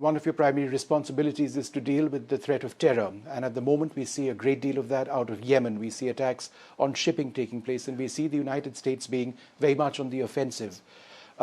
One of your primary responsibilities is to deal with the threat of terror. And at the moment, we see a great deal of that out of Yemen. We see attacks on shipping taking place, and we see the United States being very much on the offensive.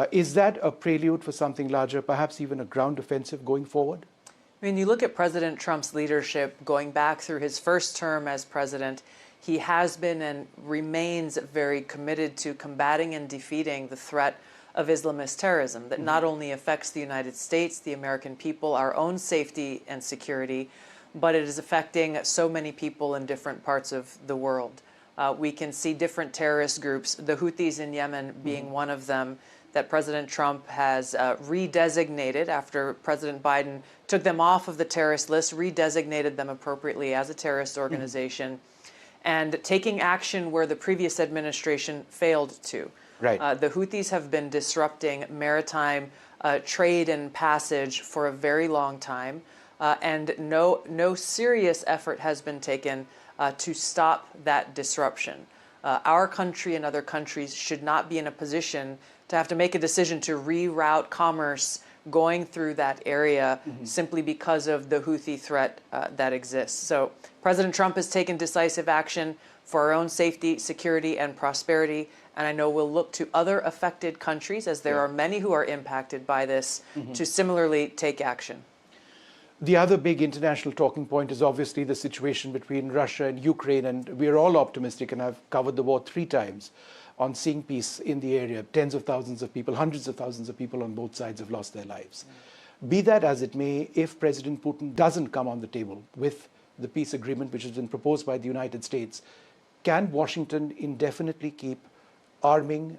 Is that a prelude for something larger, perhaps even a ground offensive going forward? I mean, you look at President Trump's leadership going back through his first term as president, he has been and remains very committed to combating and defeating the threat of Islamist terrorism that not only affects the United States, the American people, our own safety and security, but it is affecting so many people in different parts of the world. We can see different terrorist groups, the Houthis in Yemen being one of them, that President Trump has redesignated after President Biden took them off of the terrorist list, redesignated them appropriately as a terrorist organization, and taking action where the previous administration failed to. Right. The Houthis have been disrupting maritime trade and passage for a very long time, and no serious effort has been taken to stop that disruption. Our country and other countries should not be in a position to have to make a decision to reroute commerce going through that area simply because of the Houthi threat that exists. So President Trump has taken decisive action for our own safety, security, and prosperity. And I know we'll look to other affected countries, as there are many who are impacted by this, to similarly take action. The other big international talking point is obviously the situation between Russia and Ukraine, and we're all optimistic, and I've covered the war 3 times, on seeing peace in the area. Tens of thousands of people, hundreds of thousands of people on both sides have lost their lives. Be that as it may, if President Putin doesn't come on the table with the peace agreement which has been proposed by the United States, can Washington indefinitely keep arming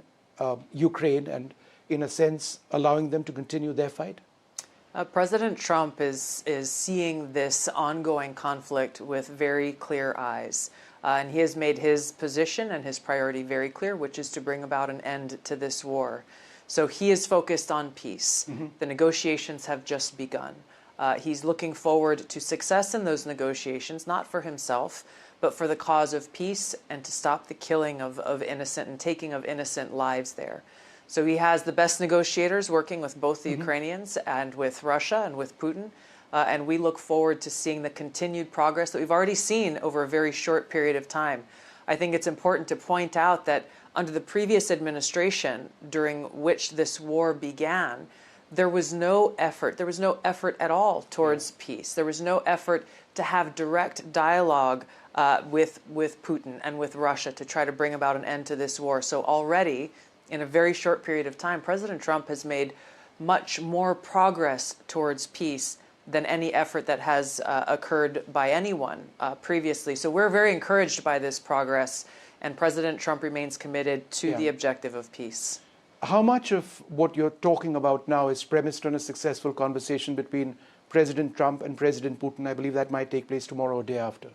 Ukraine and, in a sense, allowing them to continue their fight? President Trump is seeing this ongoing conflict with very clear eyes. And he has made his position and his priority very clear, which is to bring about an end to this war. So he is focused on peace. The negotiations have just begun. He's looking forward to success in those negotiations, not for himself, but for the cause of peace and to stop the killing of innocent and taking of innocent lives there. So he has the best negotiators working with both the Ukrainians and with Russia and with Putin. And we look forward to seeing the continued progress that we've already seen over a very short period of time. I think it's important to point out that under the previous administration, during which this war began, there was no effort. There was no effort at all towards peace. There was no effort to have direct dialogue with Putin and with Russia to try to bring about an end to this war. So already, in a very short period of time, President Trump has made much more progress towards peace than any effort that has occurred by anyone previously. So we're very encouraged by this progress, and President Trump remains committed to the objective of peace. How much of what you're talking about now is premised on a successful conversation between President Trump and President Putin? I believe that might take place tomorrow or day after.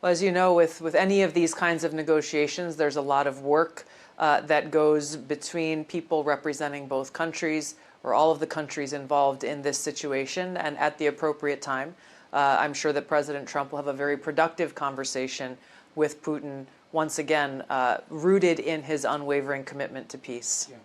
Well, as you know, with any of these kinds of negotiations, there's a lot of work that goes between people representing both countries, or all of the countries involved in this situation, and at the appropriate time, I'm sure that President Trump will have a very productive conversation with Putin, once again, rooted in his unwavering commitment to peace. Yeah.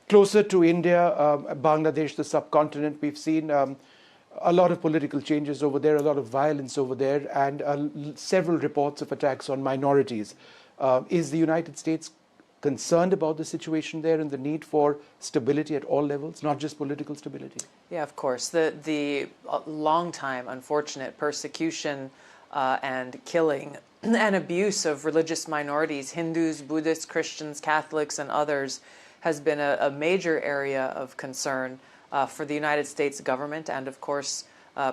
Closer to India, Bangladesh, the subcontinent, we've seen a lot of political changes over there, a lot of violence over there, and several reports of attacks on minorities. Is the United States concerned about the situation there and the need for stability at all levels, not just political stability? Yeah, of course. The long time, unfortunate persecution and killing and abuse of religious minorities, Hindus, Buddhists, Christians, Catholics, and others, has been a major area of concern for the United States government and, of course,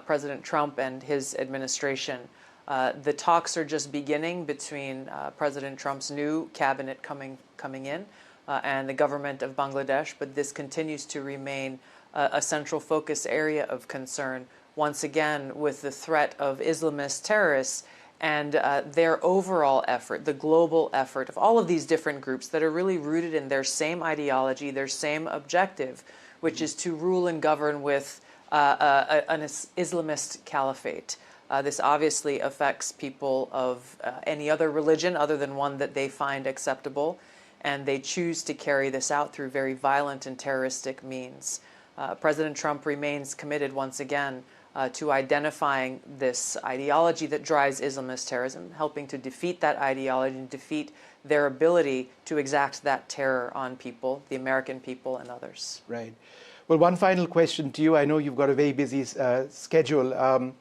President Trump and his administration. The talks are just beginning between President Trump's new cabinet coming in and the government of Bangladesh, but this continues to remain a central focus area of concern, once again, with the threat of Islamist terrorists and their overall effort, the global effort of all of these different groups that are really rooted in their same ideology, their same objective, which is to rule and govern with an Islamist caliphate. This obviously affects people of any other religion other than one that they find acceptable, and they choose to carry this out through very violent and terroristic means. President Trump remains committed once again to identifying this ideology that drives Islamist terrorism, helping to defeat that ideology and defeat their ability to exact that terror on people, the American people and others. Right. Well, one final question to you. I know you've got a very busy schedule.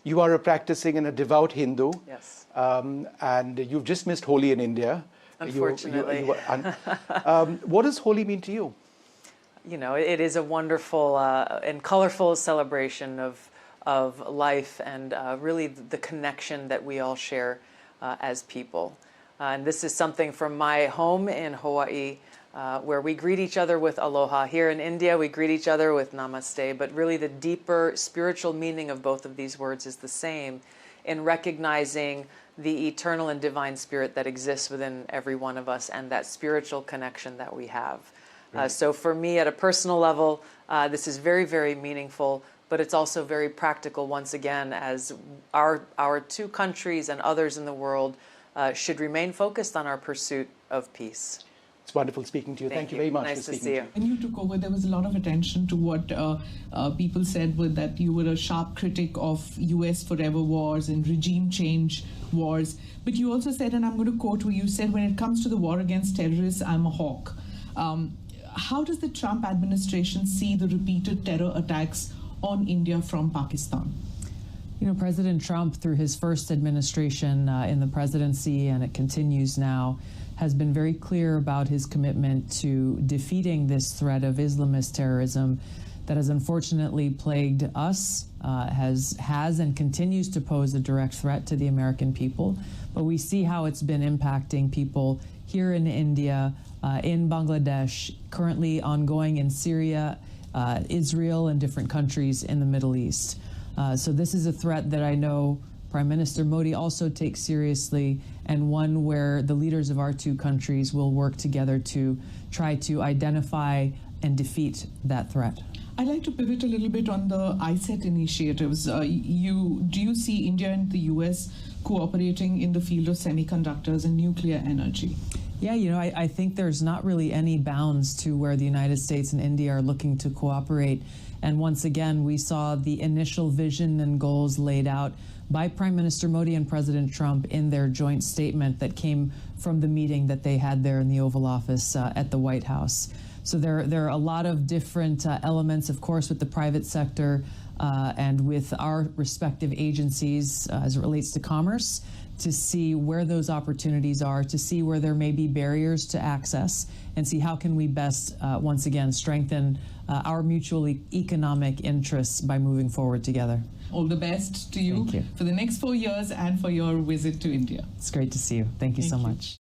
You are a practicing and a devout Hindu. Yes. And you've just missed Holi in India. Unfortunately. What does Holi mean to you? You know, it is a wonderful and colorful celebration of life and really the connection that we all share as people. And this is something from my home in Hawaii, where we greet each other with aloha. Here in India, we greet each other with namaste, but really the deeper spiritual meaning of both of these words is the same in recognizing the eternal and divine spirit that exists within every one of us and that spiritual connection that we have. Right. So for me, at a personal level, this is very, very meaningful, but it's also very practical once again, as our two countries and others in the world should remain focused on our pursuit of peace. It's wonderful speaking to you. Thank you very much nice for speaking to see you. When you took over, there was a lot of attention to what people said that you were a sharp critic of US forever wars and regime change wars. But you also said, and I'm going to quote you said, when it comes to the war against terrorists, I'm a hawk. How does the Trump administration see the repeated terror attacks on India from Pakistan? You know, President Trump, through his first administration in the presidency, and it continues now, has been very clear about his commitment to defeating this threat of Islamist terrorism that has unfortunately plagued us, has and continues to pose a direct threat to the American people. But we see how it's been impacting people here in India, in Bangladesh, currently ongoing in Syria, Israel, and different countries in the Middle East. So this is a threat that I know Prime Minister Modi also takes seriously, and one where the leaders of our two countries will work together to try to identify and defeat that threat. I'd like to pivot a little bit on the ISET initiatives. Do you see India and the US cooperating in the field of semiconductors and nuclear energy? Yeah, you know, I think there's not really any bounds to where the United States and India are looking to cooperate. And once again, we saw the initial vision and goals laid out by Prime Minister Modi and President Trump in their joint statement that came from the meeting that they had there in the Oval Office at the White House. So there are a lot of different elements, of course, with the private sector and with our respective agencies as it relates to commerce, to see where those opportunities are, to see where there may be barriers to access, and see how can we best, once again, strengthen our mutual economic interests by moving forward together. All the best to you for the next 4 years and for your visit to India. It's great to see you. Thank you so much.